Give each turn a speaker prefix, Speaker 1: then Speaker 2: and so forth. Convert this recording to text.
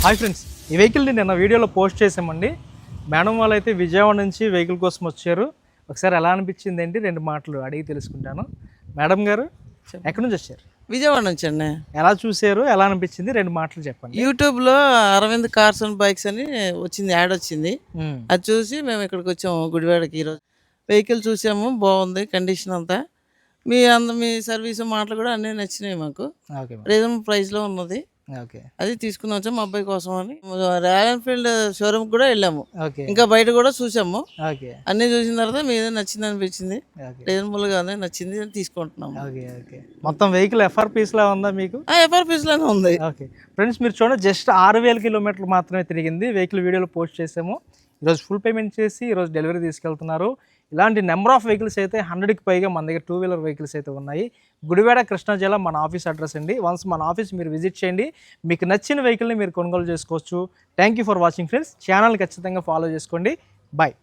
Speaker 1: Hi friends, ఈ వెహికల్ని నిన్న వీడియోలో పోస్ట్ చేసామండి. మేడం వాళ్ళు అయితే విజయవాడ నుంచి వెహికల్ కోసం వచ్చారు. ఒకసారి ఎలా అనిపించింది ఏంటి 2 మాటలు అడిగి తెలుసుకుంటాను. మేడం గారు ఎక్కడి నుంచి వచ్చారు?
Speaker 2: విజయవాడ నుంచి అండి.
Speaker 1: ఎలా చూసారు, ఎలా అనిపించింది 2 మాటలు చెప్పండి.
Speaker 2: యూట్యూబ్లో అరవింద్ కార్స్ అండ్ బైక్స్ అని వచ్చింది, యాడ్ వచ్చింది. అది చూసి మేము ఇక్కడికి వచ్చాము గుడివాడకి. ఈరోజు వెహికల్ చూసాము, బాగుంది కండిషన్ అంతా. మీ సర్వీస్ మాటలు కూడా అన్నీ నచ్చినాయి మాకు.
Speaker 1: ఓకే
Speaker 2: రీజనబుల్ ప్రైస్లో ఉన్నది.
Speaker 1: ఓకే
Speaker 2: అది తీసుకుని వచ్చాము మా అబ్బాయి కోసం అని. రాయల్ ఎన్ఫీల్డ్ షోరూమ్ కూడా వెళ్ళాము,
Speaker 1: ఓకే
Speaker 2: ఇంకా బయట కూడా చూసాము.
Speaker 1: ఓకే
Speaker 2: అన్నీ చూసిన తర్వాత మీద నచ్చింది అనిపించింది,
Speaker 1: ఓకే
Speaker 2: రీజనబుల్గానే నచ్చింది అని తీసుకుంటున్నాము.
Speaker 1: ఓకే ఓకే మొత్తం వెహికల్ ఎఫ్ఆర్పీస్లా ఉందా మీకు?
Speaker 2: ఎఫ్ఆర్పీస్లోనే ఉంది.
Speaker 1: ఓకే ఫ్రెండ్స్, మీరు చూడండి, జస్ట్ 6,000 కిలోమీటర్లు మాత్రమే తిరిగింది. వెహికల్ వీడియోలో పోస్ట్ చేసాము. ఈరోజు ఫుల్ పేమెంట్ చేసి ఈరోజు డెలివరీ తీసుకెళ్తున్నారు. ఇలాంటి నెంబర్ ఆఫ్ వెహికల్స్ అయితే 100కి పైగా మన దగ్గర 2 వీలర్ వెహికల్స్ అయితే ఉన్నాయి. గుడివాడ కృష్ణా జిల్లా మన ఆఫీస్ అడ్రస్ అండి. వన్స్ మన ఆఫీస్ మీరు విజిట్ చేయండి, మీకు నచ్చిన వెహికల్ని మీరు కొనుగోలు చేసుకోవచ్చు. Thank you for watching friends. Channel ఖచ్చితంగా ఫాలో చేసుకోండి. బాయ్.